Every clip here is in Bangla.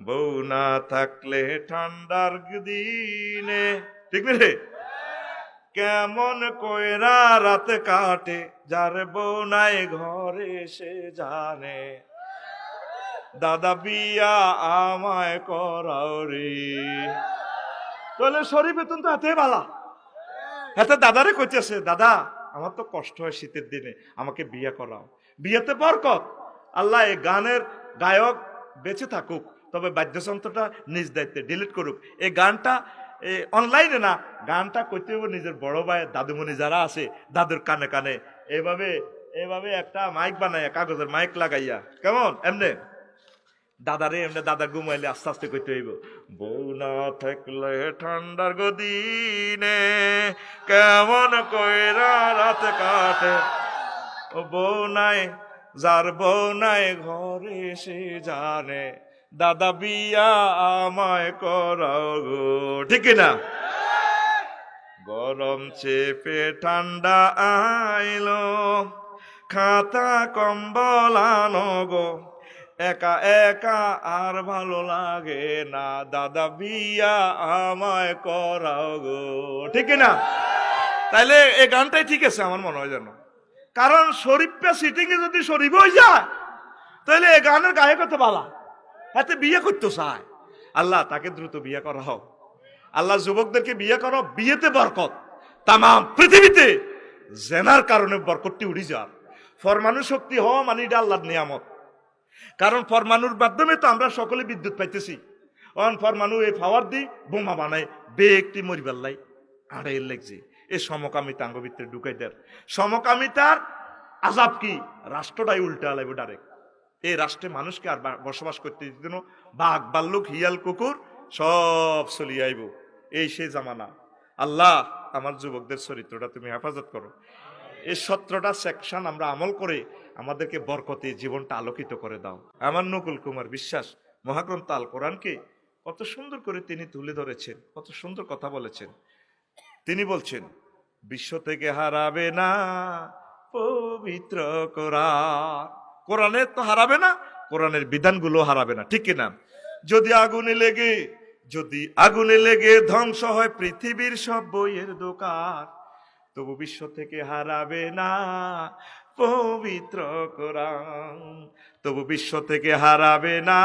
বউ না থাকলে ঠান্ডার দিনে, ঠিক না রে? কেমন কইরা রাত কাটে, যার বউ নাই ঘরে সে জানে। দাদা বিয়া আমায় করাও রে। তাহলে শরীর বেতন তো হাতে বালা, হাতে দাদারে কইতেছে, দাদা আমার তো কষ্ট হয় শীতের দিনে, আমাকে বিয়ে করাও। বিয়েতে বরকত। আল্লাহ এই গানের গায়ক বেঁচে থাকুক, তবে বাদ্যযন্ত্রটা নিজ দায়িত্বে ডিলিট করুক। এই গানটা অনলাইনে না, গানটা করতে হবে নিজের বড় ভাই দাদুমণি যারা আছে, দাদুর কানে কানে এভাবে এভাবে একটা মাইক বানাইয়া, কাগজের মাইক লাগাইয়া, কেমন এমনে দাদারে এমনি দাদা ঘুমাইলে আস্তে আস্তে করতে হইব। বউ না থাকলে ঠান্ডার গদিনে, কেমন কইরা রাত কাটে। ও বউ নাই, যার বউ নাই ঘরে সে জানে। দাদা বিয়া আমায় করাও গো, ঠিক না? গরম চেপে ঠান্ডা আইলো, খাতা কম্বল আনো গো, একা একা আর ভালো লাগে না। দাদা বিয়া আমায় করাও গো, ঠিক না? তাইলে এই গানটাই ঠিক আছে আমার মনে হয় যেন, কারণ শরীফটা সিটিং এ যদি শরীফ হয়ে যায়, তাহলে এই গানের গায়ক হতে বালা, হাতে বিয়ে করতে চায়। আল্লাহ তাকে দ্রুত বিয়ে করা হোক। আল্লাহ যুবকদেরকে বিয়ে করো, বিয়েতে বরকত। তাম পৃথিবীতে জেনার কারণে বরকতটি উড়ি যার। ফরমানু শক্তি হওয়া মানে এটা আল্লাহর নিয়ামত। কারণ ফরমানুর মাধ্যমে তো আমরা সকলে বিদ্যুৎ পাইতেছি। ফরমানু এই পাওয়ার দি বোমা বানায়, বে একটি মরিবাল্লাই আড়াই লাগছে। এই সমকামিতা আঙ্গ ভিতরে ঢুকাই দেয়। সমকামিতার আজাব কি? রাষ্ট্রটাই উল্টা লাগবে ডাইরেক্ট। এই রাষ্ট্রে মানুষকে আর বসবাস করতে দিত না। বাঘ বাল্লুক হিয়াল কুকুর সব চলিয়ে আইব। এই সেই জামানা। আল্লাহ আমার যুবকদের চরিত্রটা তুমি হেফাজত করো। এই 17টা সেকশন আমরা আমল করে আমাদেরকে বরকতে জীবনটা আলোকিত করে দাও। আমার নকুল কুমার বিশ্বাস মহাগ্রন্থ আল কোরআনকে কত সুন্দর করে তিনি তুলে ধরেছেন, কত সুন্দর কথা বলেছেন। তিনি বলছেন, বিশ্ব থেকে হারাবে না পবিত্র কোরআন। কোরআনের তো হারাবে না, কোরআনের বিধানগুলো হারাবে না, ঠিক কিনা? যদি আগুনে লেগে ধ্বংস হয় পৃথিবীর সব বইয়ের দোকান, তবু বিশ্ব থেকে হারাবে না পবিত্র কোরআন। তবু বিশ্ব থেকে হারাবে না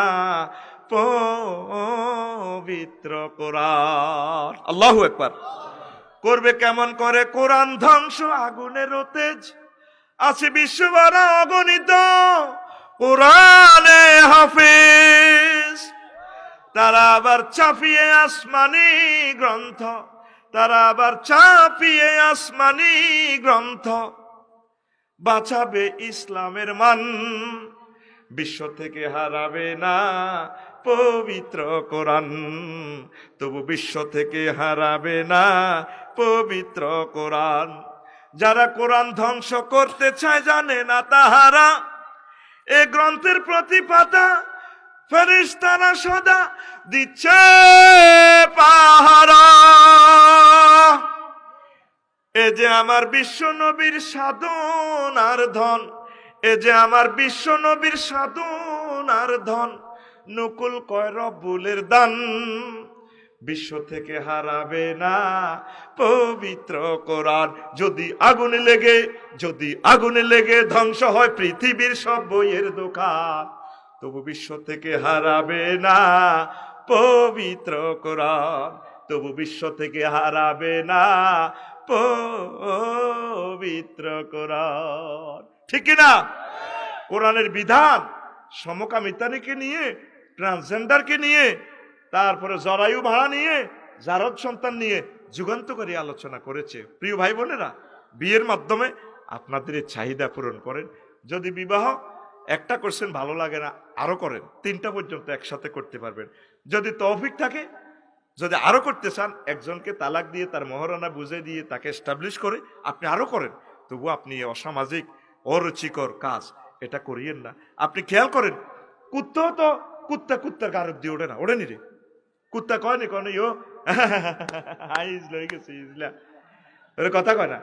পবিত্র কোরআন। আল্লাহু আকবার। করবে কেমন করে কোরআন ধ্বংস? আগুনের তেজ আছে বিশ্ববার অগণিত কোরআনে হাফেজ। তারা আবার চাপিয়ে আসমানি গ্রন্থ, তারা আবার চাপিয়ে আসমানি গ্রন্থ, বাঁচাবে ইসলামের মান। বিশ্ব থেকে হারাবে না পবিত্র কোরআন, তবু বিশ্ব থেকে হারাবে না পবিত্র কোরআন। যারা কোরআন ধ্বংস করতে চায় জানে না তাহারা এ গ্রন্থের প্রতি পাতা ফেরেশতারা সদা দিচ্ছে পাহারা। এ যে আমার বিশ্ব নবীর সাধন আর ধন, এ যে আমার বিশ্ব নবীর সাধন আর ধন, নকুল কয় রব্বুলের দান। বিশ্ব থেকে হারাবে না পবিত্র কোরআন। যদি আগুনে লেগে ধ্বংস হয় পৃথিবীর সব বইয়ের দোকান, তবু বিশ্ব থেকে হারাবে না পবিত্র কোরআন। তবু বিশ্ব থেকে হারাবে না পবিত্র কোরআন, ঠিক কিনা? কোরআনের বিধান সমকামিতাকে নিয়ে, ট্রান্সজেন্ডারকে নিয়ে, তারপরে জরায়ু ভাড়া নিয়ে, জারদ সন্তান নিয়ে যুগান্তকারী আলোচনা করেছে। প্রিয় ভাই বোনেরা, বিয়ের মাধ্যমে আপনাদের এই চাহিদা পূরণ করেন। যদি বিবাহ একটা করছেন ভালো লাগে না, আরো করেন, 3টা পর্যন্ত একসাথে করতে পারবেন। যদি তৌফিক থাকে, যদি আরো করতে চান, একজনকে তালাক দিয়ে তার মহারণা বুঝে দিয়ে তাকে এস্টাবলিশ করে আপনি আরো করেন। তবু আপনি অসামাজিক অরুচিকর কাজ এটা করিয়েন না। আপনি খেয়াল করেন, কুত্তার গারদ দিয়ে ওঠে না, ওঠেনি রে? কুত্তা কয়নি ইয়ো হাইজ লই গেছে, কথা কয় না।